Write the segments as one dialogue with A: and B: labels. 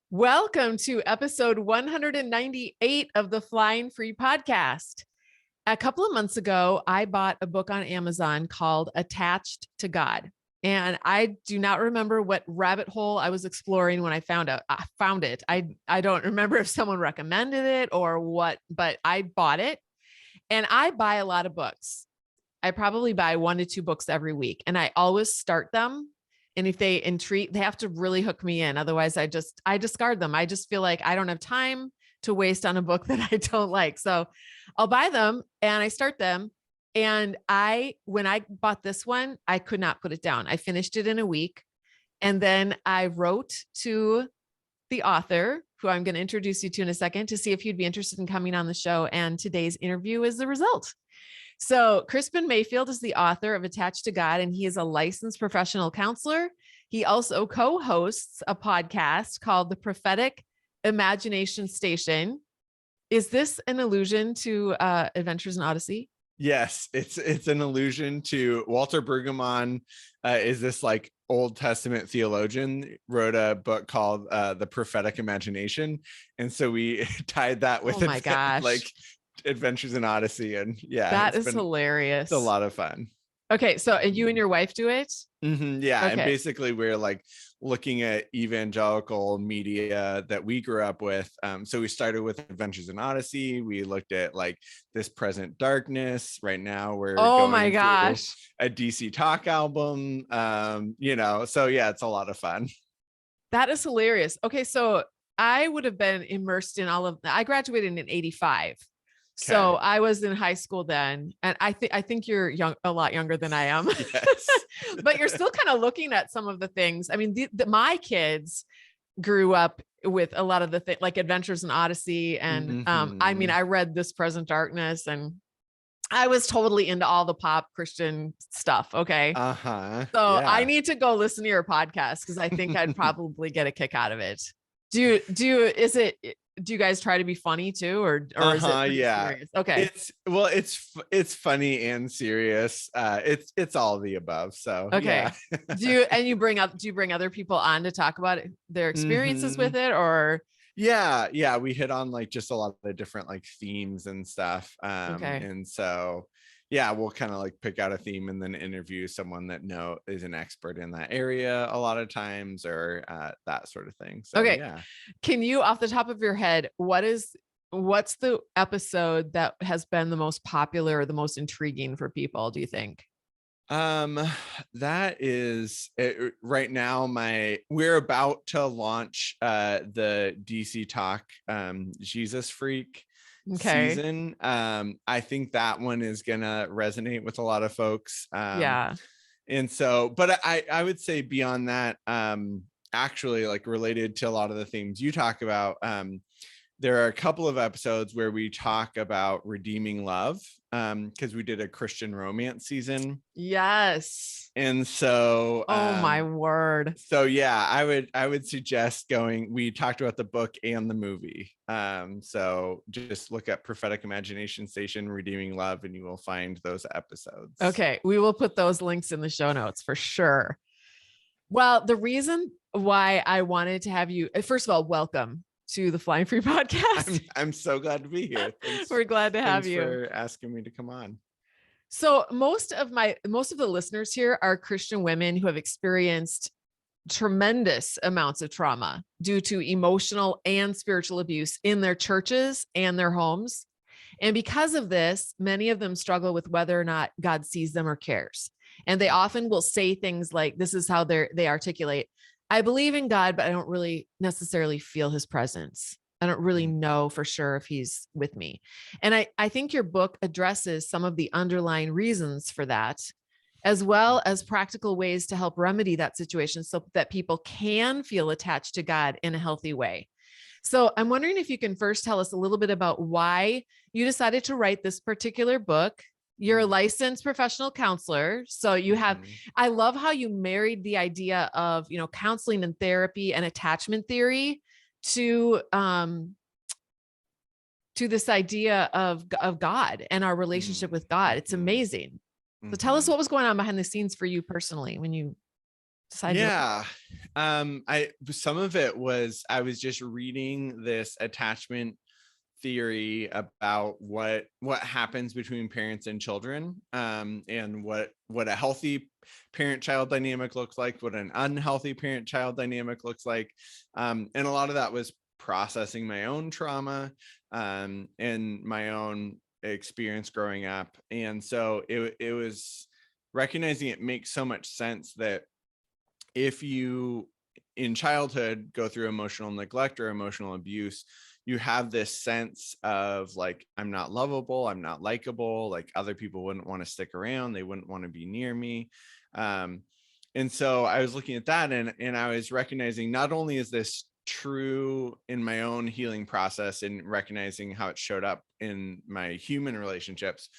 A: Welcome to episode 198 of the Flying Free podcast. A couple of months ago, I bought a book on Amazon called Attached to God. And I do not remember what rabbit hole I was exploring when I found it. I don't remember if someone recommended it or what, but I bought it. And I buy a lot of books. I probably buy 1 to 2 books every week. And I always start them. And if they intrigue, they have to really hook me in. Otherwise, I discard them. I just feel like I don't have time to waste on a book that I don't like. So I'll buy them and I start them. And when I bought this one, I could not put it down. I finished it in a week. And then I wrote to the author, who I'm going to introduce you to in a second, to see if you'd be interested in coming on the show. And today's interview is the result. So Krispin Mayfield is the author of Attached to God, and he is a licensed professional counselor. He also co-hosts a podcast called The Prophetic Imagination Station. Is this an allusion to Adventures in Odyssey?
B: Yes, it's an allusion to Walter Brueggemann. Is this like Old Testament theologian, wrote a book called The Prophetic Imagination. And so we tied that with like Adventures in Odyssey. And yeah,
A: that is hilarious.
B: It's a lot of fun.
A: Okay. So, and you and your wife do it?
B: Mm-hmm, yeah. Okay. And basically we're like looking at evangelical media that we grew up with. So we started with Adventures in Odyssey. We looked at like This Present Darkness. Right now we're
A: my gosh,
B: a DC Talk album. So yeah, it's a lot of fun.
A: That is hilarious. Okay. So I would have been immersed in all of that. I graduated in 85. Okay. So I was in high school then, and I think you're a lot younger than I am, yes. But you're still kind of looking at some of the things. I mean, my kids grew up with a lot of the things like Adventures in Odyssey. And I read This Present Darkness, and I was totally into all the pop Christian stuff. Okay. So yeah. I need to go listen to your podcast because I think I'd probably get a kick out of it. Do you guys try to be funny too, or is it serious? Okay.
B: It's funny and serious. It's all of the above. So
A: okay. Yeah. Do you bring other people on to talk about their experiences with it, or?
B: Yeah. We hit on like just a lot of the different like themes and stuff. And so yeah, we'll kind of like pick out a theme and then interview someone that is an expert in that area a lot of times, or that sort of thing. So,
A: okay.
B: Yeah.
A: Can you, off the top of your head, what's the episode that has been the most popular or the most intriguing for people, do you think?
B: That is it, right now. We're about to launch the DC Talk Jesus Freak season. I think that one is gonna resonate with a lot of folks. And so, but I would say beyond that, actually like related to a lot of the themes you talk about, there are a couple of episodes where we talk about redeeming love, because we did a Christian romance season.
A: Yes.
B: And so,
A: my word.
B: So yeah, I would suggest going. We talked about the book and the movie. So just look at Prophetic Imagination Station, Redeeming Love, and you will find those episodes.
A: Okay, we will put those links in the show notes for sure. Well, the reason why I wanted to have you, first of all, welcome to the Flying Free podcast.
B: I'm so glad to be here.
A: We're glad to have you.
B: Thanks for asking me to come on.
A: So most of the listeners here are Christian women who have experienced tremendous amounts of trauma due to emotional and spiritual abuse in their churches and their homes. And because of this, many of them struggle with whether or not God sees them or cares. And they often will say things like, this is how they articulate, I believe in God, but I don't really necessarily feel his presence. I don't really know for sure if he's with me. And I think your book addresses some of the underlying reasons for that, as well as practical ways to help remedy that situation so that people can feel attached to God in a healthy way. So I'm wondering if you can first tell us a little bit about why you decided to write this particular book. You're a licensed professional counselor. So you have, I love how you married the idea of, counseling and therapy and attachment theory to this idea of God and our relationship with God. It's amazing. So tell us what was going on behind the scenes for you personally when you
B: Yeah. Some of it was, I was just reading this attachment theory about what happens between parents and children, and what a healthy parent-child dynamic looks like, what an unhealthy parent-child dynamic looks like, and a lot of that was processing my own trauma, and my own experience growing up. And so it was recognizing it makes so much sense that if you in childhood go through emotional neglect or emotional abuse, you have this sense of like, I'm not lovable, I'm not likable, like other people wouldn't want to stick around, they wouldn't want to be near me. um, and so I was looking at that, and I was recognizing, not only is this true in my own healing process and recognizing how it showed up in my human relationships,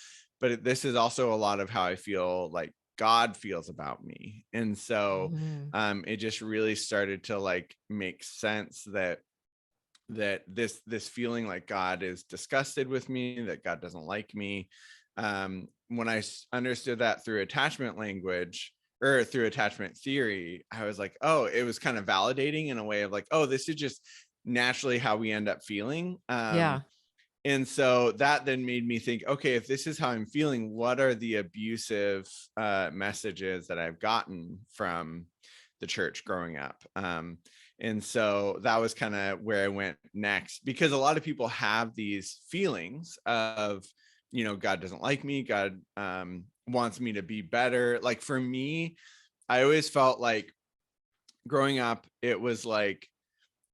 B: but this is also a lot of how I feel like God feels about me. And so it just really started to like make sense that this feeling like God is disgusted with me, that God doesn't like me. When I understood that through attachment language or through attachment theory, I was like, oh, it was kind of validating in a way of like, oh, this is just naturally how we end up feeling.
A: Yeah.
B: And so that then made me think, okay, if this is how I'm feeling, what are the abusive messages that I've gotten from the church growing up? And so that was kind of where I went next, because a lot of people have these feelings of, God doesn't like me, God wants me to be better. Like for me, I always felt like growing up, it was like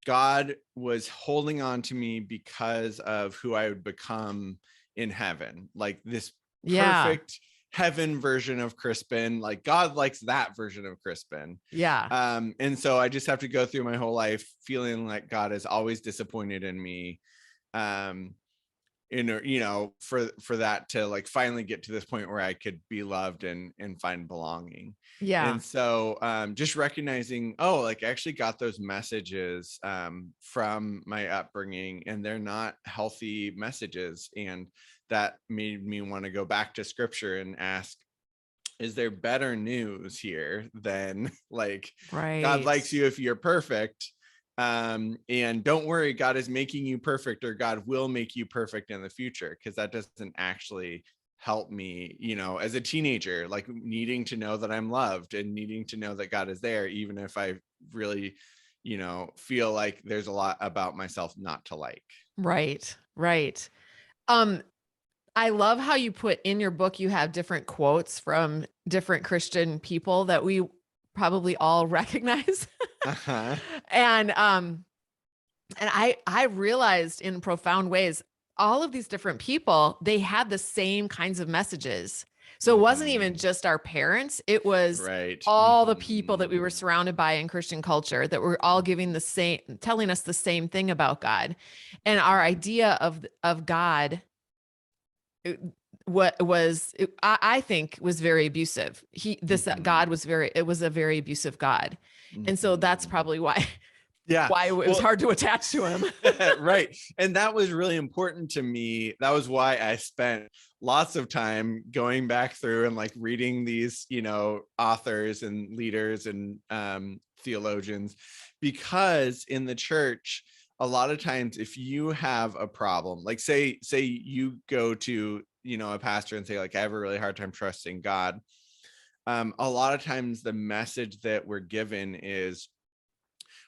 B: God was holding on to me because of who I would become in heaven, like this perfect heaven version of Crispin. Like God likes that version of Crispin. And so I just have to go through my whole life feeling like God is always disappointed in me. For that to like finally get to this point where I could be loved and find belonging. And so just recognizing, oh, like I actually got those messages from my upbringing, and they're not healthy messages. And that made me want to go back to scripture and ask, is there better news here than like God likes you if you're perfect? And don't worry, God is making you perfect, or God will make you perfect in the future, because that doesn't actually help me, as a teenager, like needing to know that I'm loved and needing to know that God is there, even if I really, feel like there's a lot about myself not to like.
A: Right. I love how you put in your book, you have different quotes from different Christian people that we probably all recognize. And I realized in profound ways, all of these different people, they had the same kinds of messages. So it wasn't even just our parents, it was all the people that we were surrounded by in Christian culture that were all telling us the same thing about God. And our idea of God, I think was very abusive. God was it was a very abusive God. And so that's probably why it was hard to attach to him.
B: Right. And that was really important to me. That was why I spent lots of time going back through and like reading these, authors and leaders and theologians, because in the church, a lot of times if you have a problem, like say you go to, a pastor and say like, I have a really hard time trusting God. A lot of times the message that we're given is,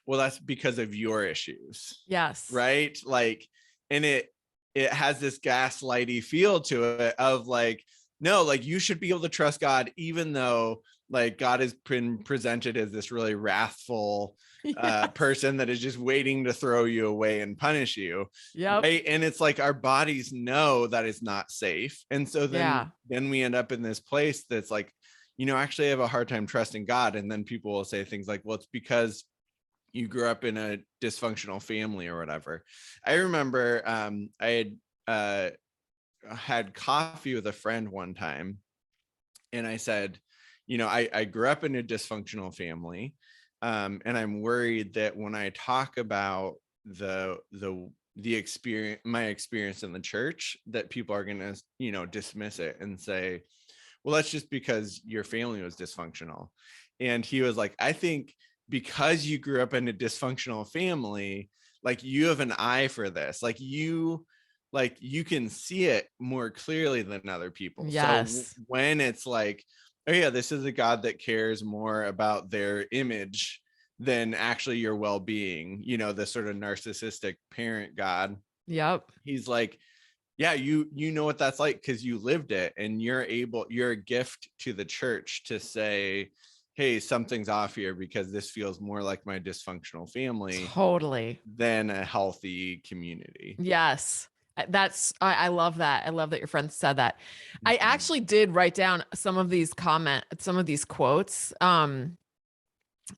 B: well, that's because of your issues.
A: Yes.
B: Right. Like, and it has this gaslighty feel to it of like, no, like you should be able to trust God, even though like God has been presented as this really wrathful person that is just waiting to throw you away and punish you. Right. And it's like our bodies know that is not safe. And so then we end up in this place that's like, actually I have a hard time trusting God. And then people will say things like, well, it's because you grew up in a dysfunctional family or whatever. I remember I had coffee with a friend one time, and I said, I grew up in a dysfunctional family, and I'm worried that when I talk about the experience, my experience in the church, that people are going to, dismiss it and say, well, that's just because your family was dysfunctional. And he was like, I think because you grew up in a dysfunctional family, like you have an eye for this, like you can see it more clearly than other people.
A: Yes.
B: So when it's like, oh yeah, this is a God that cares more about their image than actually your well-being, you know, the sort of narcissistic parent God.
A: Yep.
B: He's like, yeah, you know what that's like because you lived it, and you're a gift to the church to say, hey, something's off here because this feels more like my dysfunctional family
A: Totally.
B: than a healthy community.
A: Yes. I love that. I love that your friend said that. I
B: Mhm.
A: actually did write down some of these quotes,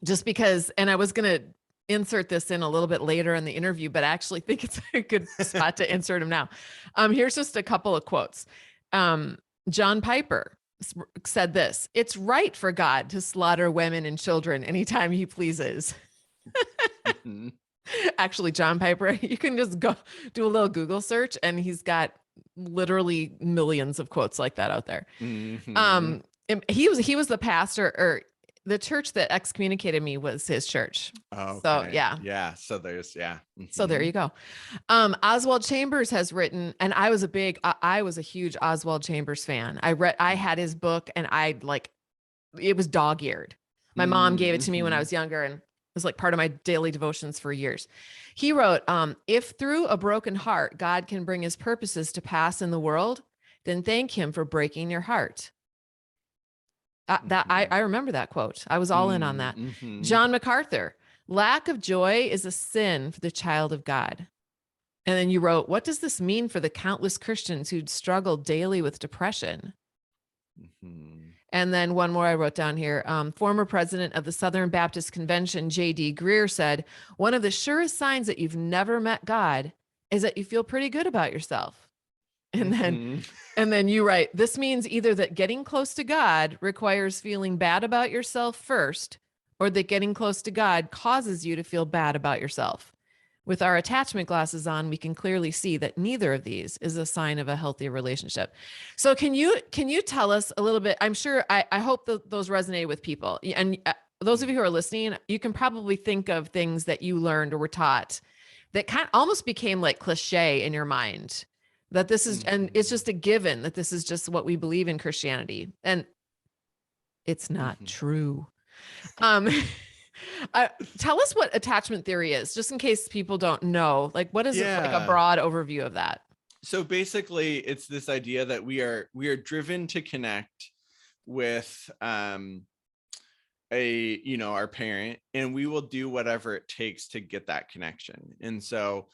A: just because, and I was going to insert this in a little bit later in the interview, but I actually think it's a good spot to insert them now. Here's just a couple of quotes. John Piper said this: "It's right for God to slaughter women and children anytime he pleases."
B: Mhm.
A: Actually, John Piper, you can just go do a little Google search and he's got literally millions of quotes like that out there.
B: Mhm.
A: And he was the pastor, or the church that excommunicated me was his church. So
B: Okay.
A: yeah.
B: Yeah. So there's, yeah.
A: So there you
B: Mhm.
A: go. Oswald Chambers has written, and I was a huge Oswald Chambers fan. I had his book and it was dog-eared. My mom gave it to me when I
B: Mhm.
A: was younger, and it was like part of my daily devotions for years. He wrote, if through a broken heart, God can bring his purposes to pass in the world, then thank him for breaking your heart.
B: Mhm.
A: I remember that quote. I was all in on that.
B: Mhm.
A: John MacArthur, lack of joy is a sin for the child of God. And then you wrote, what does this mean for the countless Christians who'd struggled daily with depression?
B: Mhm.
A: And then one more I wrote down here. Former president of the Southern Baptist Convention, J.D. Greer, said, one of the surest signs that you've never met God is that you feel pretty good about yourself. And then,
B: Mhm.
A: and then you write, this means either that getting close to God requires feeling bad about yourself first, or that getting close to God causes you to feel bad about yourself. With our attachment glasses on, we can clearly see that neither of these is a sign of a healthy relationship. So can you tell us a little bit? I'm sure I hope that those resonated with people. And those of you who are listening, you can probably think of things that you learned or were taught that kind of almost became like cliche in your mind, that this is, and it's
B: Mhm.
A: just a given that this is just what we believe in Christianity. And it's not
B: Mhm.
A: true. Um, tell us what attachment theory is, just in case people don't know. Like, what is it, like a
B: Yeah.
A: broad overview of that?
B: So basically it's this idea that we are driven to connect with our parent, and we will do whatever it takes to get that connection. And so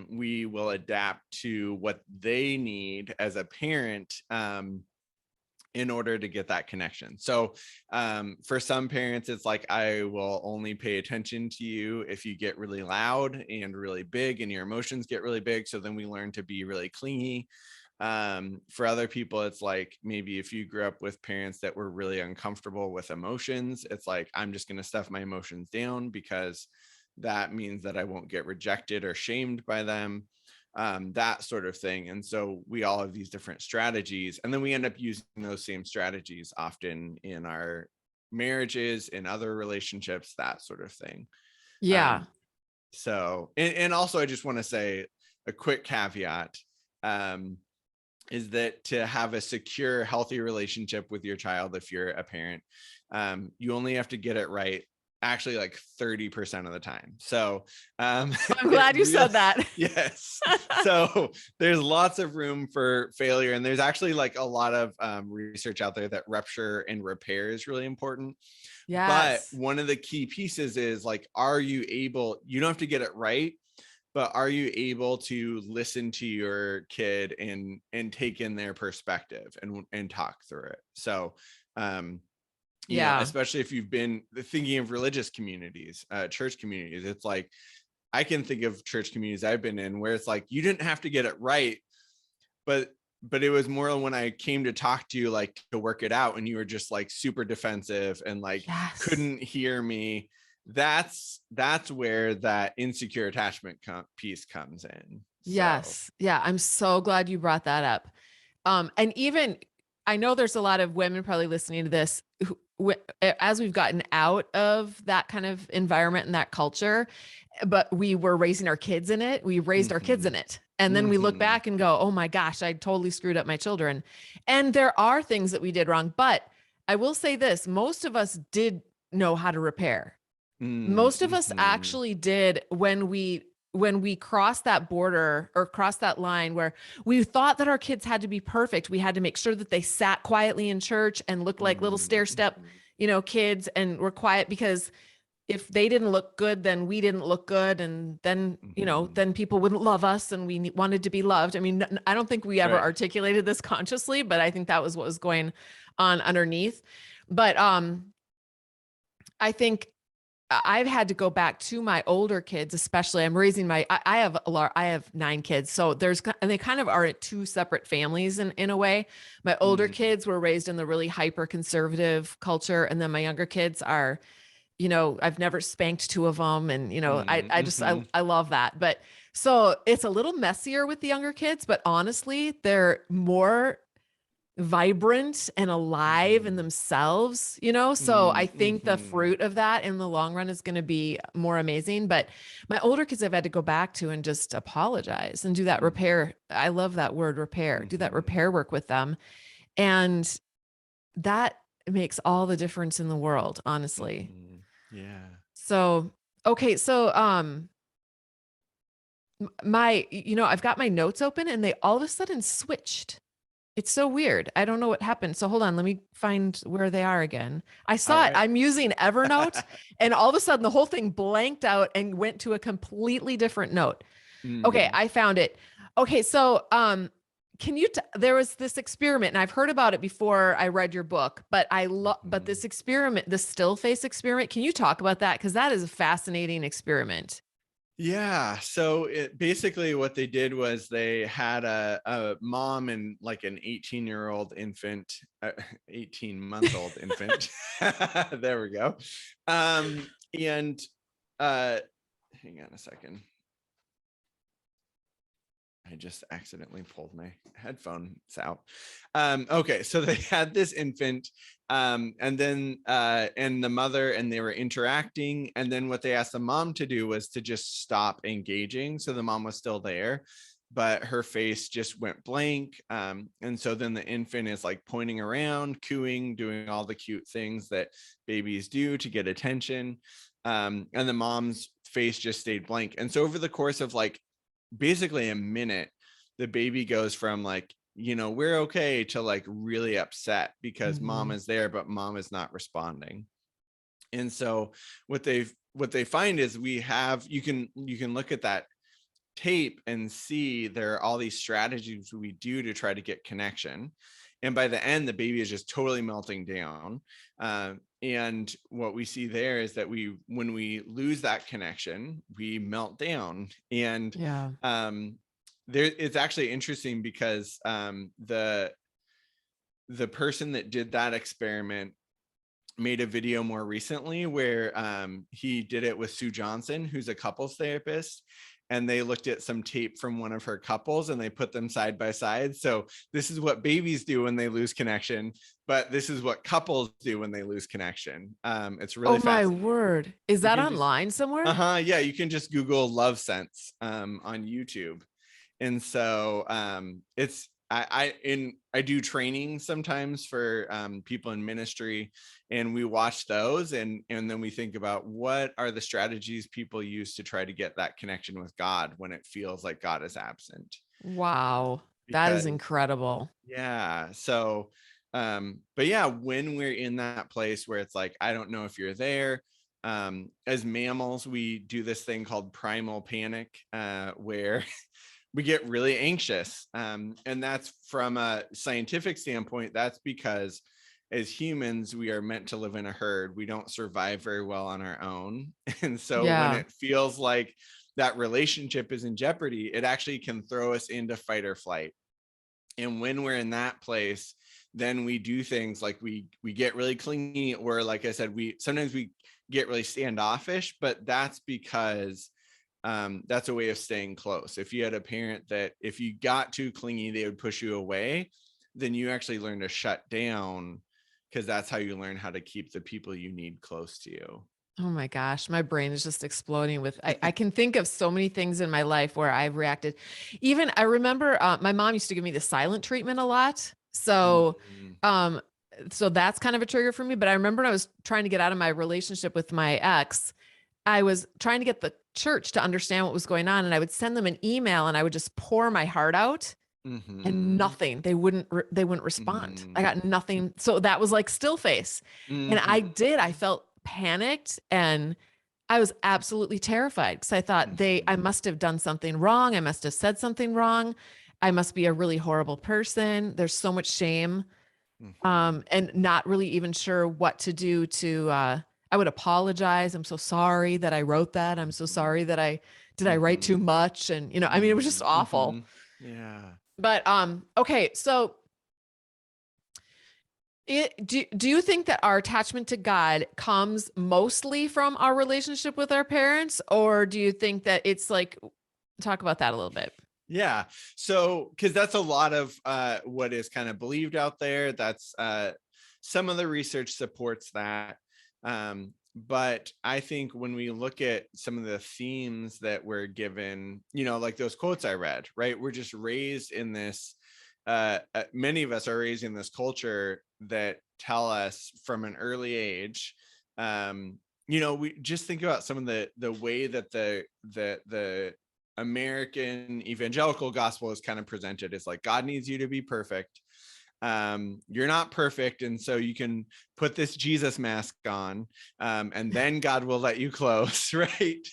B: we will adapt to what they need as a parent, in order to get that connection. So for some parents, it's like, I will only pay attention to you if you get really loud and really big and your emotions get really big. So then we learn to be really clingy. For other people, it's like, maybe if you grew up with parents that were really uncomfortable with emotions, it's like, I'm just going to stuff my emotions down because that means that I won't get rejected or shamed by them, that sort of thing. And so we all have these different strategies, and then we end up using those same strategies often in our marriages, in other relationships, that sort of thing.
A: Yeah.
B: um, so and also I just want to say a quick caveat, um, is that to have a secure, healthy relationship with your child, if you're a parent, you only have to get it right actually like 30% of the time. So
A: I'm
B: it
A: glad you
B: real
A: said that.
B: yes. So there's lots of room for failure. And there's actually like a lot of research out there that rupture and repair is really important. But
A: Yes.
B: one of the key pieces is like, are you able, you don't have to get it right, but are you able to listen to your kid and take in their perspective and talk through it? So
A: Yeah.
B: especially if you've been thinking of religious communities, church communities, it's like, I can think of church communities I've been in where it's like, you didn't have to get it right, but it was more when I came to talk to you, like to work it out, and you were just like super defensive and like
A: Yes.
B: couldn't hear me. That's where that insecure attachment piece comes in. So
A: Yes. Yeah. I'm so glad you brought that up. And even I know there's a lot of women probably listening to this as we've gotten out of that kind of environment and that culture, but we were raising our kids in it. We raised our kids in it. And then we look back and go, oh my gosh, I totally screwed up my children. And there are things that we did wrong. But I will say this, most of us did know how to repair. Most of us actually did when we crossed that border or crossed that line where we thought that our kids had to be perfect. We had to make sure that they sat quietly in church and looked like little stair step, kids, and were quiet, because if they didn't look good, then we didn't look good. And then, then people wouldn't love us, and we wanted to be loved. I mean, I don't think we ever articulated this consciously, but I think that was what was going on underneath. But I think I've had to go back to my older kids, especially. I'm raising I have 9 kids. So and they kind of are two separate families in a way. My older kids were raised in the really hyper conservative culture. And then my younger kids are, I've never spanked 2 of them. And, I love that. But so it's a little messier with the younger kids, but honestly, they're more vibrant and alive in themselves, so I think the fruit of that in the long run is going to be more amazing. But my older kids, I've had to go back to and just apologize and do that repair. I love that word, repair. Do that repair work with them, and that makes all the difference in the world, honestly.
B: Yeah.
A: So okay, so I've got my notes open and they all of a sudden switched. It's so weird. I don't know what happened. So hold on, let me find where they are again. I saw it. I'm using Evernote and all of a sudden the whole thing blanked out and went to a completely different note. Okay, I found it. Okay, so there was this experiment, and I've heard about it before I read your book, but but this experiment, the still face experiment, can you talk about that? Because that is a fascinating experiment.
B: Yeah. So basically what they did was they had a mom and like an 18-year-old infant, 18-month-old infant. There we go. And hang on a second. I just accidentally pulled my headphones out. Okay, so they had this infant, and then and the mother, and they were interacting. And then what they asked the mom to do was to just stop engaging. So the mom was still there, but her face just went blank. And so then the infant is like pointing around, cooing, doing all the cute things that babies do to get attention. And the mom's face just stayed blank. And so over the course of like basically a minute, the baby goes from like, we're okay, to like really upset because mom is there, but mom is not responding. And so what they find is you can look at that tape and see there are all these strategies we do to try to get connection. And by the end, the baby is just totally melting down. And what we see there is that when we lose that connection, we melt down. And it's actually interesting because the person that did that experiment made a video more recently where he did it with Sue Johnson, who's a couples therapist. And they looked at some tape from one of her couples and they put them side by side. So this is what babies do when they lose connection, but this is what couples do when they lose connection. It's really fascinating.
A: Oh my word. Is that online somewhere?
B: Yeah, you can just Google Love Sense on YouTube. And so I do training sometimes for people in ministry, and we watch those and then we think about what are the strategies people use to try to get that connection with God when it feels like God is absent.
A: Wow. That is incredible.
B: Yeah. So but yeah, when we're in that place where it's like, I don't know if you're there, as mammals, we do this thing called primal panic, where we get really anxious. And that's from a scientific standpoint. That's because as humans, we are meant to live in a herd. We don't survive very well on our own. And so when it feels like that relationship is in jeopardy, it actually can throw us into fight or flight. And when we're in that place, then we do things like we get really clingy, or like I said, sometimes we get really standoffish, but that's because that's a way of staying close. If you had a parent that if you got too clingy, they would push you away, then you actually learn to shut down because that's how you learn how to keep the people you need close to you.
A: Oh my gosh, my brain is just exploding with, I can think of so many things in my life where I've reacted. Even I remember my mom used to give me the silent treatment a lot. So, um, so that's kind of a trigger for me. But I remember when I was trying to get out of my relationship with my ex, I was trying to get the church to understand what was going on. And I would send them an email and I would just pour my heart out. And nothing, they wouldn't respond. I got nothing. So that was like still face. And I felt panicked and I was absolutely terrified because I thought I must have done something wrong. I must have said something wrong. I must be a really horrible person. There's so much shame. And not really even sure what to do to, I would apologize. I'm so sorry that I wrote that. I'm so sorry that I write too much? And, I mean, it was just awful.
B: Yeah.
A: But okay, so do you think that our attachment to God comes mostly from our relationship with our parents, or do you think that it's like, talk about that a little bit?
B: Yeah. So, because that's a lot of what is kind of believed out there. That's some of the research supports that. But I think when we look at some of the themes that we're given, like those quotes I read, right? We're just raised in this, many of us are raised in this culture that tell us from an early age, we just think about some of the way that the American evangelical gospel is kind of presented as like, God needs you to be perfect. You're not perfect, and so you can put this Jesus mask on, and then God will let you close, right?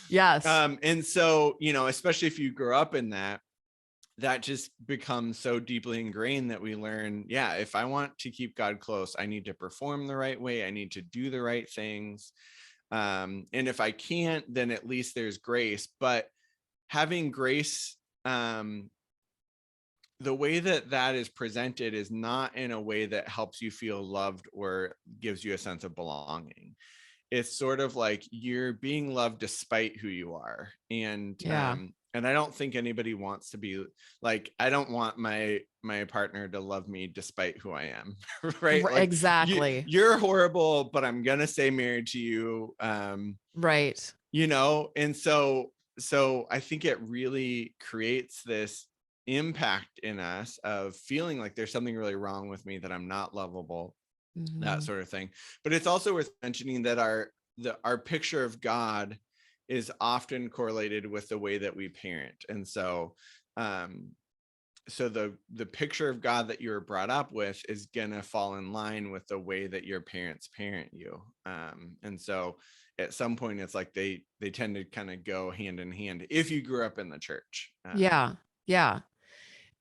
A: Yes.
B: And so, especially if you grow up in that just becomes so deeply ingrained that we learn, if I want to keep God close, I need to perform the right way, I need to do the right things, and if I can't, then at least there's grace. But having grace, the way that is presented is not in a way that helps you feel loved or gives you a sense of belonging. It's sort of like you're being loved despite who you are. And I don't think anybody wants to be like, I don't want my partner to love me despite who I am. Right? Like,
A: exactly.
B: You're horrible, but I'm gonna stay married to you.
A: Right.
B: And so I think it really creates this impact in us of feeling like there's something really wrong with me, that I'm not lovable, that sort of thing. But it's also worth mentioning that our picture of God is often correlated with the way that we parent. And so the picture of God that you were brought up with is gonna fall in line with the way that your parents parent you. And so at some point it's like they tend to kind of go hand in hand if you grew up in the church.
A: Yeah.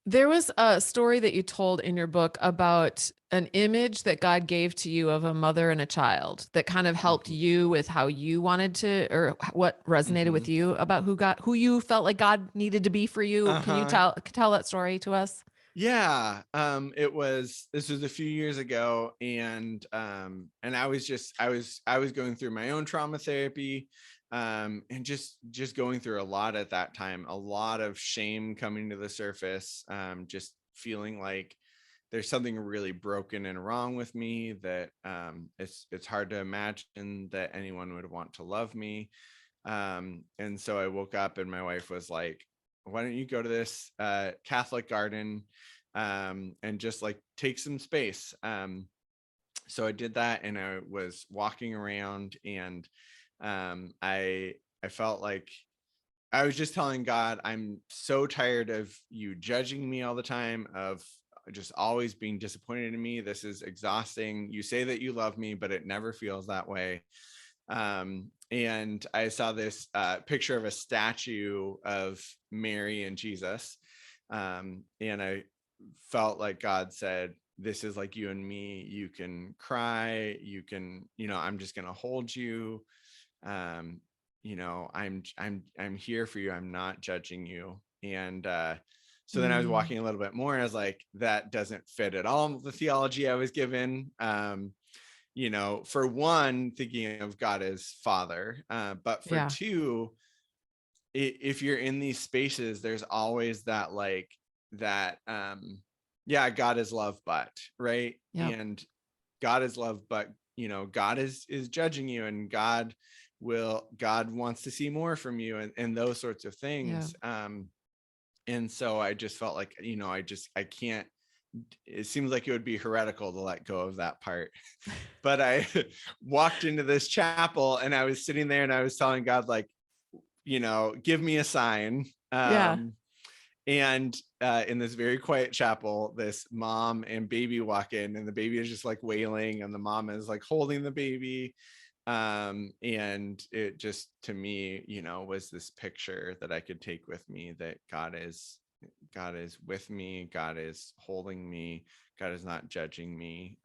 A: There was a story that you told in your book about an image that God gave to you of a mother and a child that kind of helped you with how you wanted to, or what resonated with you about who you felt like God needed to be for you. Can you tell that story to us?
B: Yeah. This was a few years ago, and I was going through my own trauma therapy, and just going through a lot at that time, a lot of shame coming to the surface, just feeling like there's something really broken and wrong with me, that it's hard to imagine that anyone would want to love me. And so I woke up and my wife was like, why don't you go to this Catholic garden, and just like take some space. So I did that, and I was walking around, and I felt like I was just telling God, I'm so tired of you judging me all the time, of just always being disappointed in me. This is exhausting. You say that you love me, but it never feels that way. And I saw this picture of a statue of Mary and Jesus. And I felt like God said, this is like you and me. You can cry. You can, I'm just going to hold you. I'm here for you. I'm not judging you. And so then I was walking a little bit more, and I was like, that doesn't fit at all with the theology I was given. For one, thinking of God as Father, but for two, if you're in these spaces, there's always that God is love, but right. Yep. God is love, but God is judging you, and God wants to see more from you, and those sorts of things. And so I just felt like, I can't, it seems like it would be heretical to let go of that part. But I walked into this chapel and I was sitting there and I was telling God, like, give me a sign. And in this very quiet chapel, this mom and baby walk in, and the baby is just like wailing, and the mom is like holding the baby. And it just, to me, was this picture that I could take with me, that God is with me, God is holding me, God is not judging me.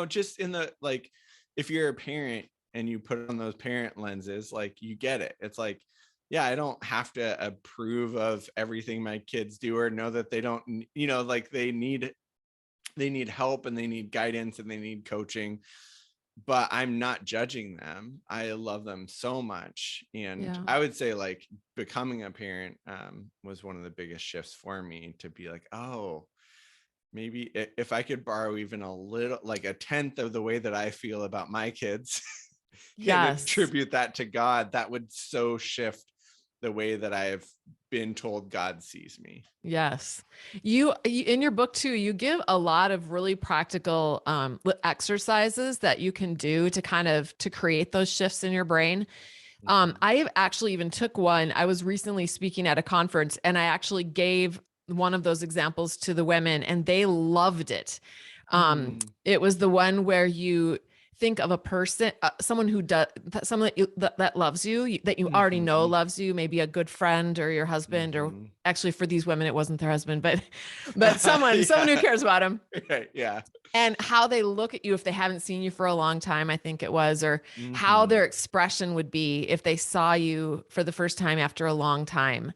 B: Just in the, like, if you're a parent and you put on those parent lenses, like, you get it. It's like, yeah, I don't have to approve of everything my kids do, or know that they don't, like, they need help, and they need guidance, and they need coaching, but I'm not judging them. I love them so much. And I would say, like, becoming a parent was one of the biggest shifts for me, to be like, oh, maybe if I could borrow even a little, like a tenth of the way that I feel about my kids, and attribute that to God, that would so shift the way that I've been told God sees me.
A: Yes. You in your book too, you give a lot of really practical exercises that you can do to create those shifts in your brain. I actually even took one. I was recently speaking at a conference, and I actually gave one of those examples to the women, and they loved it. It was the one where you think of a person, someone who does, someone that loves you, that you already know loves you, maybe a good friend or your husband, or actually for these women, it wasn't their husband, but someone who cares about them.
B: Right, yeah.
A: And how they look at you if they haven't seen you for a long time, I think it was, or how their expression would be if they saw you for the first time after a long time.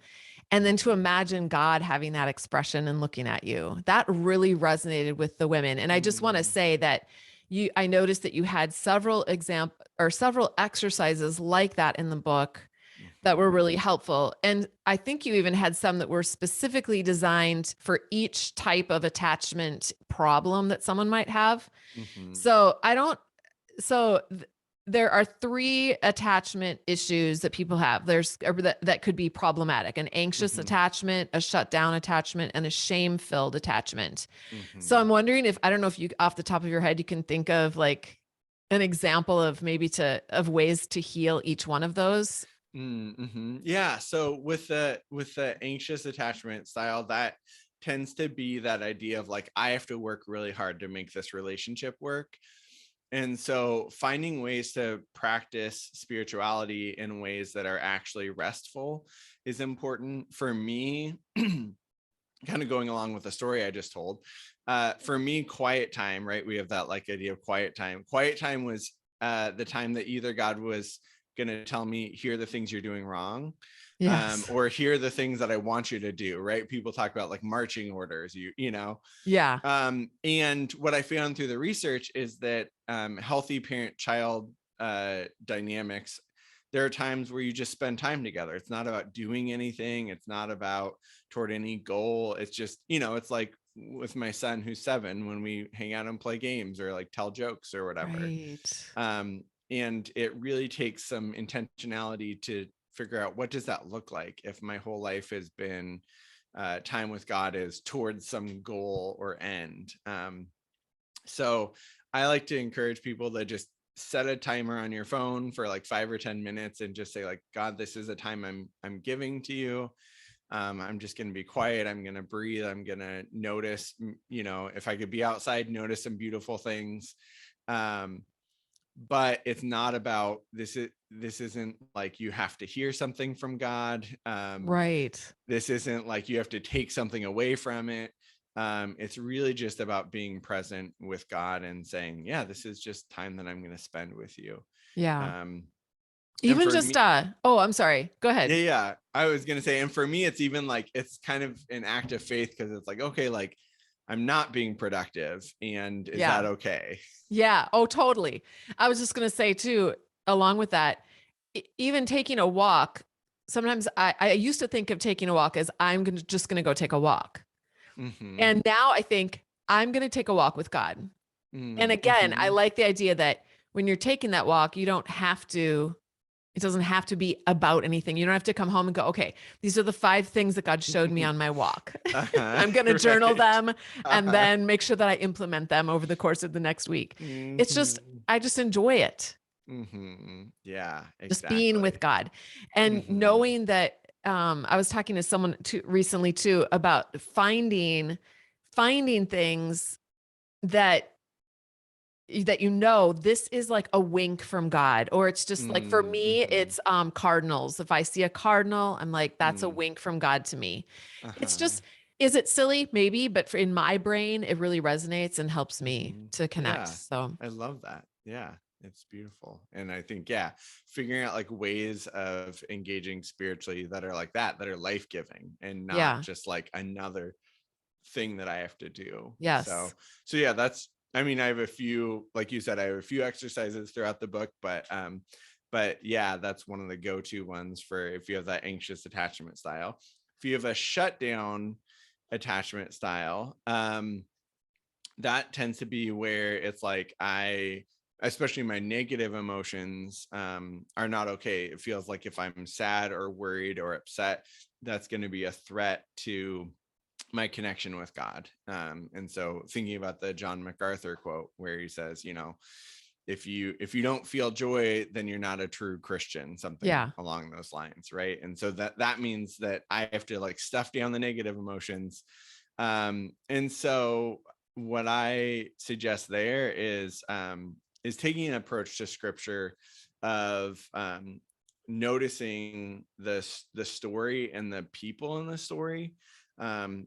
A: And then to imagine God having that expression and looking at you, that really resonated with the women. And I just want to say that I noticed that you had several exercises like that in the book that were really helpful. And I think you even had some that were specifically designed for each type of attachment problem that someone might have. There are 3 attachment issues that people have. That could be problematic: an anxious attachment, a shutdown attachment, and a shame-filled attachment. So I'm wondering I don't know if you, off the top of your head, you can think of like an example of of ways to heal each one of those.
B: Yeah. So with the anxious attachment style, that tends to be that idea of like, I have to work really hard to make this relationship work. And so finding ways to practice spirituality in ways that are actually restful is important for me. Kind of going along with the story I just told, for me, quiet time, right? We have that like idea of quiet time. Quiet time was the time that either God was going to tell me, here are the things you're doing wrong, or here are the things that I want you to do, right? People talk about like marching orders, and what I found through the research is that healthy parent-child dynamics, there are times where you just spend time together. It's not about doing anything. It's not about toward any goal. It's just, it's like with my son who's 7, when we hang out and play games or like tell jokes or whatever.
A: Right.
B: And it really takes some intentionality to figure out, what does that look like if my whole life has been time with God is towards some goal or end. So I like to encourage people to just set a timer on your phone for like 5 or 10 minutes and just say, like, God, this is a time I'm giving to you. I'm just going to be quiet. I'm going to breathe. I'm going to notice, if I could be outside, notice some beautiful things. But it's not about this isn't like you have to hear something from God.
A: Right.
B: This isn't like you have to take something away from it. It's really just about being present with God and saying, yeah, this is just time that I'm going to spend with you.
A: Yeah. Even just, I'm sorry. Go ahead.
B: Yeah. I was going to say, and for me, it's even like, it's kind of an act of faith, because it's like, okay, like I'm not being productive, and is that okay?
A: Yeah. Oh, totally. I was just going to say too, along with that, even taking a walk, sometimes I used to think of taking a walk as just going to go take a walk. And now I think I'm going to take a walk with God. And again, I
B: Mm-hmm.
A: like the idea that when you're taking that walk, it doesn't have to be about anything. You don't have to come home and go, okay, these are the 5 things that God showed me on my walk. I'm going to journal
B: Right.
A: them and then make sure that I implement them over the course of the next week. It's just,
B: Mm-hmm.
A: I just enjoy it.
B: Mm-hmm. Yeah,
A: Just being with
B: exactly.
A: God and
B: Mm-hmm.
A: knowing that I was talking to someone recently too about finding things that this is like a wink from God, or it's just like, for me
B: Mm-hmm.
A: it's cardinals. If I see a cardinal, I'm like, that's a
B: Mm.
A: wink from God to me. It's
B: Uh-huh.
A: just, is it silly? Maybe, but in my brain it really resonates and helps me
B: Mm-hmm.
A: to connect.
B: Yeah,
A: So
B: I love that. Yeah, it's beautiful. And I think, yeah, figuring out like ways of engaging spiritually that are like that are life-giving and not
A: yeah.
B: just like another thing that I have to do.
A: Yes.
B: So yeah, I mean, I have a few, like you said, I have a few exercises throughout the book, but yeah, that's one of the go-to ones for if you have that anxious attachment style. If you have a shutdown attachment style, that tends to be where it's like especially my negative emotions are not okay. It feels like if I'm sad or worried or upset, that's going to be a threat to my connection with God. And so thinking about the John MacArthur quote where he says, if you don't feel joy, then you're not a true Christian, something
A: Yeah.
B: along those lines, right? And so that means that I have to like stuff down the negative emotions. And so what I suggest there is taking an approach to scripture of noticing the story and the people in the story,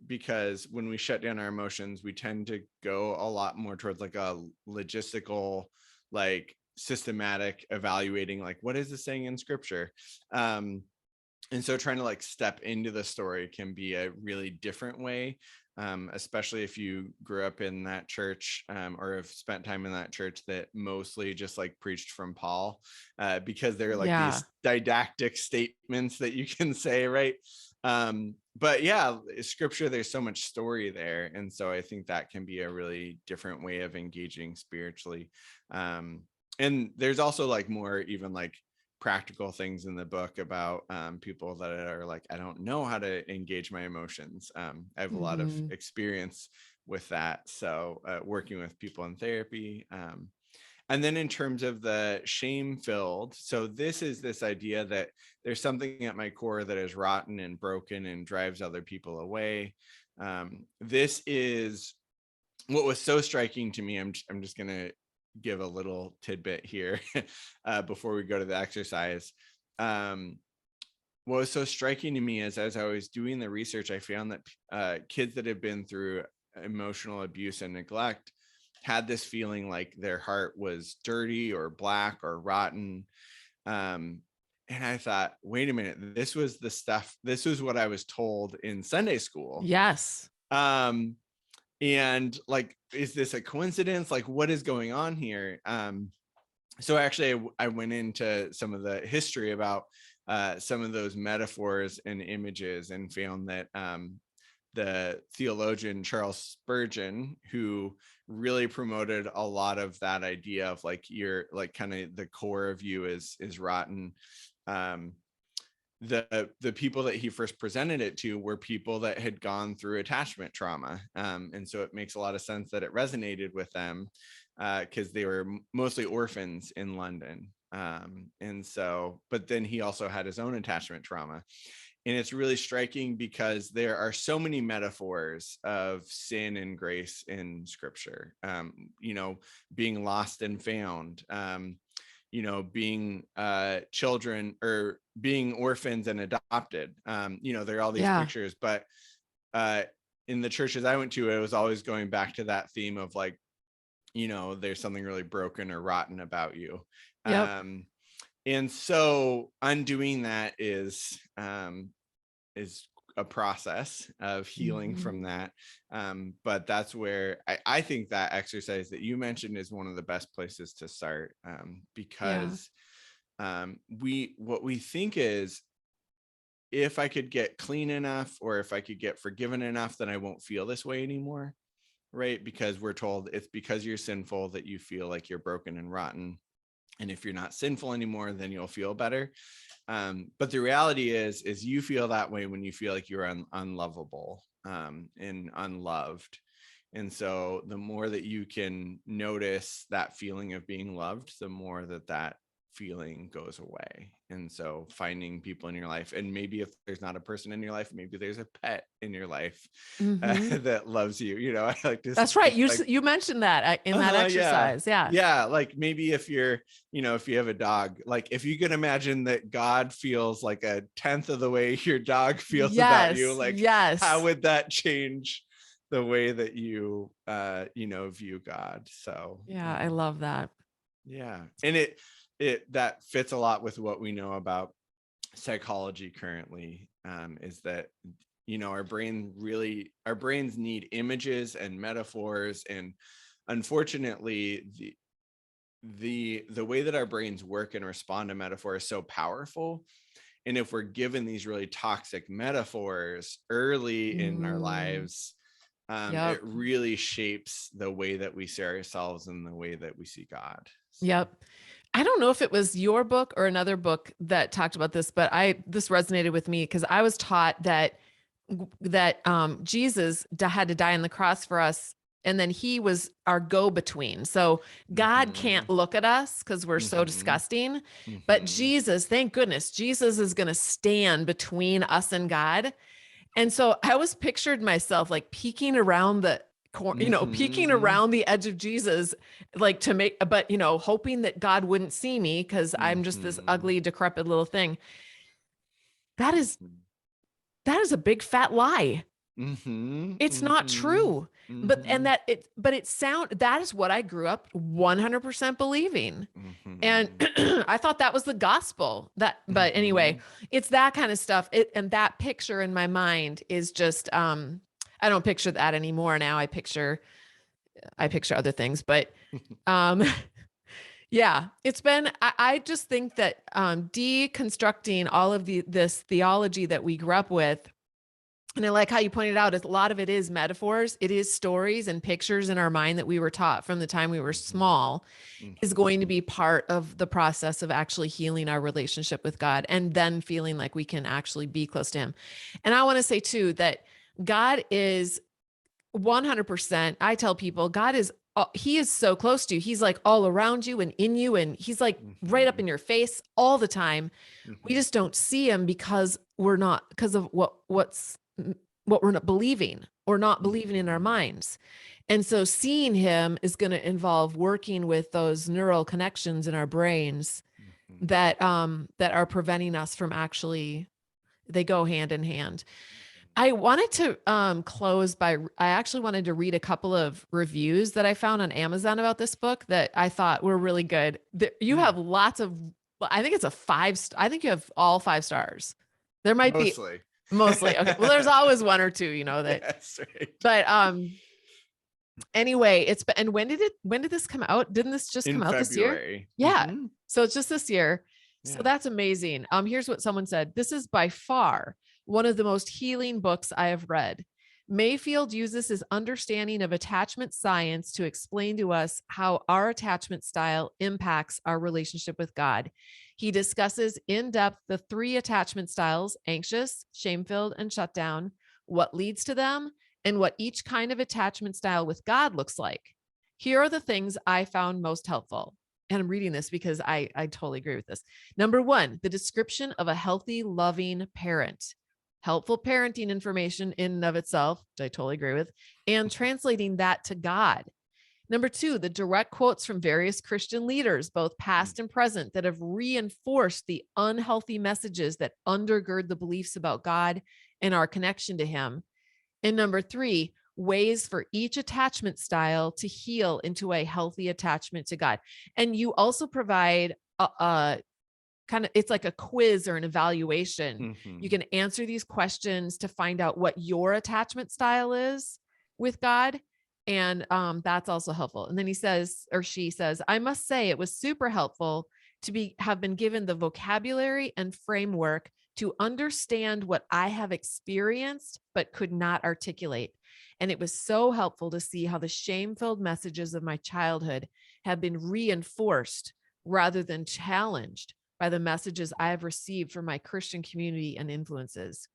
B: because when we shut down our emotions, we tend to go a lot more towards like a logistical, like systematic evaluating, like what is this saying in scripture. And so trying to like step into the story can be a really different way, especially if you grew up in that church, or have spent time in that church that mostly just like preached from Paul, because they're like
A: Yeah.
B: these didactic statements that you can say, right? But yeah, scripture, there's so much story there. And so I think that can be a really different way of engaging spiritually. And there's also like more even like practical things in the book about people that are like, I don't know how to engage my emotions. I have a lot of
A: Mhm.
B: experience with that. So working with people in therapy. And then in terms of the shame filled, so this is this idea that there's something at my core that is rotten and broken and drives other people away. This is what was so striking to me. I'm just going to give a little tidbit here before we go to the exercise. What was so striking to me is as I was doing the research, I found that kids that have been through emotional abuse and neglect had this feeling like their heart was dirty or black or rotten. And I thought, wait a minute, this was what I was told in Sunday school.
A: Yes.
B: And like, is this a coincidence? Like, what is going on here? So actually I went into some of the history about some of those metaphors and images and found that the theologian Charles Spurgeon, who really promoted a lot of that idea of like you're like kind of the core of you is rotten. The people that he first presented it to were people that had gone through attachment trauma, and so it makes a lot of sense that it resonated with them, because they were mostly orphans in London. And so, but then he also had his own attachment trauma. And it's really striking because there are so many metaphors of sin and grace in scripture, being lost and found, being children or being orphans and adopted. There are all these
A: Yeah.
B: pictures, but in the churches I went to, it was always going back to that theme of like, there's something really broken or rotten about you.
A: Yep.
B: And so undoing that is a process of healing
A: Mhm.
B: from that. But that's where I think that exercise that you mentioned is one of the best places to start,
A: Yeah.
B: because what we think is, if I could get clean enough or if I could get forgiven enough, then I won't feel this way anymore. right? Because we're told it's because you're sinful that you feel like you're broken and rotten. And if you're not sinful anymore, then you'll feel better. But the reality is you feel that way when you feel like you're unlovable and unloved. And so the more that you can notice that feeling of being loved, the more that feeling goes away. And so finding people in your life, and maybe if there's not a person in your life, maybe there's a pet in your life that loves you. You know, I like to.
A: That's right. You mentioned that in that exercise.
B: Yeah. Like maybe if you're, if you have a dog, like if you can imagine that God feels like 1/10 of the way your dog feels about you, like how would that change the way that you, view God? So
A: yeah, I love that.
B: Yeah. And that fits a lot with what we know about psychology currently, is that, our brains need images and metaphors. And unfortunately, the way that our brains work and respond to metaphor is so powerful. And if we're given these really toxic metaphors early in our lives, it really shapes the way that we see ourselves and the way that we see God. So.
A: Yep. I don't know if it was your book or another book that talked about this, but this resonated with me because I was taught that Jesus had to die on the cross for us. And then he was our go-between. So God can't look at us because we're so disgusting. But Jesus, thank goodness, Jesus is going to stand between us and God. And so I always pictured myself like peeking around the corner, peeking around the edge of Jesus, like but hoping that God wouldn't see me because I'm just this ugly, decrepit little thing. That is a big fat lie. It's not true. But that is what I grew up 100% believing. And I thought that was the gospel. But anyway, it's that kind of stuff. And that picture in my mind is just I don't picture that anymore now. I picture other things, but yeah, it's been, I just think that deconstructing all of this theology that we grew up with. And I like how you pointed out, a lot of it is metaphors. It is stories and pictures in our mind that we were taught from the time we were small is going to be part of the process of actually healing our relationship with God and then feeling like we can actually be close to him. And I want to say too, that God is 100%. I tell people God is, he is so close to you. He's like all around you and in you. And he's like right up in your face all the time. We just don't see him because of what we're not believing or not believing in our minds. And so seeing him is going to involve working with those neural connections in our brains that are preventing us from they go hand in hand. I wanted to close by, I actually wanted to read a couple of reviews that I found on Amazon about this book that I thought were really good. You have lots of, I think it's I think you have all 5 stars. There might be mostly. Okay. Well, there's always one or two, that.
B: That's right.
A: But anyway, and when did this come out? Didn't this just come out this year? Yeah. So it's just this year. Yeah. So that's amazing. Here's what someone said. This is by far one of the most healing books I have read. Mayfield uses his understanding of attachment science to explain to us how our attachment style impacts our relationship with God. He discusses in depth the 3 attachment styles: anxious, shame-filled, and shutdown, what leads to them, and what each kind of attachment style with God looks like. Here are the things I found most helpful. And I'm reading this because I totally agree with this. Number 1, the description of a healthy, loving parent. Helpful parenting information in and of itself, which I totally agree with, and translating that to God. Number 2, the direct quotes from various Christian leaders, both past and present, that have reinforced the unhealthy messages that undergird the beliefs about God and our connection to him. And number 3, ways for each attachment style to heal into a healthy attachment to God. And you also provide it's like a quiz or an evaluation. You can answer these questions to find out what your attachment style is with God. And that's also helpful. And then he says, or she says, I must say it was super helpful to have been given the vocabulary and framework to understand what I have experienced, but could not articulate. And it was so helpful to see how the shame-filled messages of my childhood have been reinforced rather than challenged by the messages I have received from my Christian community and influences.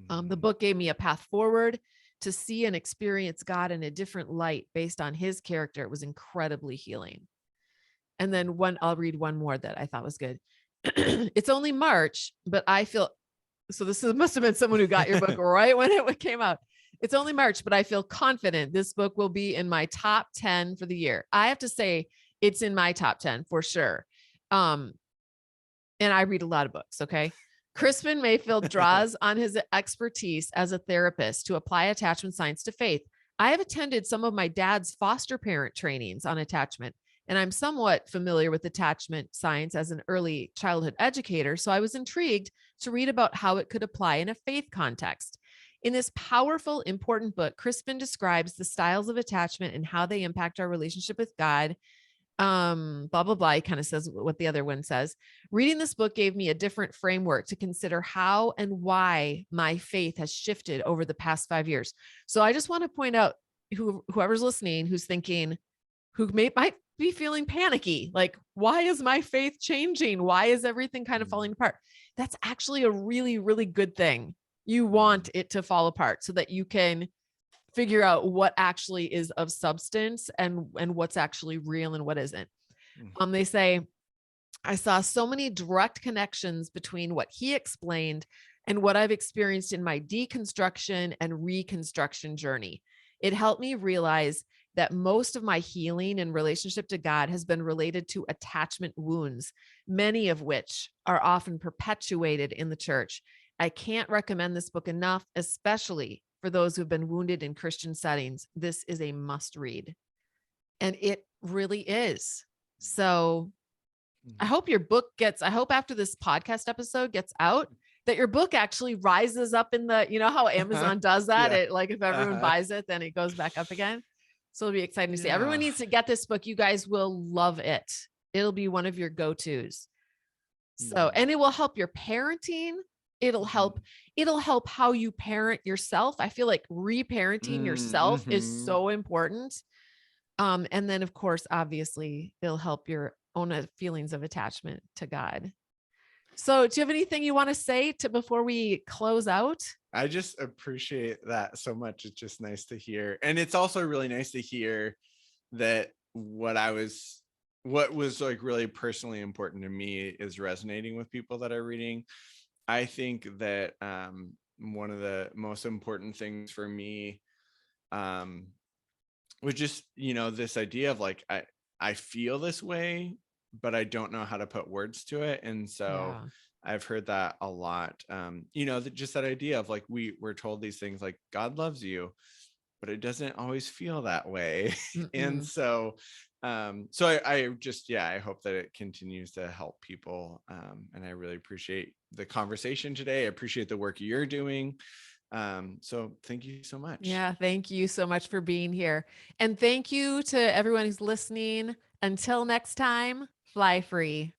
A: The book gave me a path forward to see and experience God in a different light based on his character. It was incredibly healing. And then I'll read one more that I thought was good. It's only March, but I feel, so must have been someone who got your book right when it came out. It's only March, but I feel confident this book will be in my top 10 for the year. I have to say it's in my top 10 for sure. And I read a lot of books. Okay. Krispin Mayfield draws on his expertise as a therapist to apply attachment science to faith. I have attended some of my dad's foster parent trainings on attachment, and I'm somewhat familiar with attachment science as an early childhood educator. So I was intrigued to read about how it could apply in a faith context. In this powerful, important book, Krispin describes the styles of attachment and how they impact our relationship with God. Blah, blah, blah. He kind of says what the other one says. Reading this book gave me a different framework to consider how and why my faith has shifted over the past 5 years. So I just want to point out whoever's listening, who's thinking, might be feeling panicky. Like, why is my faith changing? Why is everything kind of falling apart? That's actually a really, really good thing. You want it to fall apart so that you can figure out what actually is of substance and what's actually real and what isn't. They say, I saw so many direct connections between what he explained and what I've experienced in my deconstruction and reconstruction journey. It helped me realize that most of my healing and relationship to God has been related to attachment wounds, many of which are often perpetuated in the church. I can't recommend this book enough, especially for those who've been wounded in Christian settings. This is a must read. And it really is. So I hope your book I hope after this podcast episode gets out, that your book actually rises up in the, you know how Amazon does that?
B: Yeah.
A: It, like, if everyone buys it, then it goes back up again. So it'll be exciting to see. Everyone needs to get this book. You guys will love it. It'll be one of your go-tos. So, and it will help your parenting. It'll help how you parent yourself. I feel like reparenting yourself is so important. And then of course, obviously it'll help your own feelings of attachment to God. So do you have anything you want to say to before we close out?
B: I just appreciate that so much. It's just nice to hear. And it's also really nice to hear that what was like really personally important to me is resonating with people that are reading. I think that one of the most important things for me was just, this idea of like, I feel this way, but I don't know how to put words to it. And so I've heard that a lot. Just that idea of like, we're told these things like God loves you, but it doesn't always feel that way. And so I hope that it continues to help people. And I really appreciate the conversation today. I appreciate the work you're doing. So thank you so much.
A: Yeah. Thank you so much for being here. And thank you to everyone who's listening. Until next time, fly free.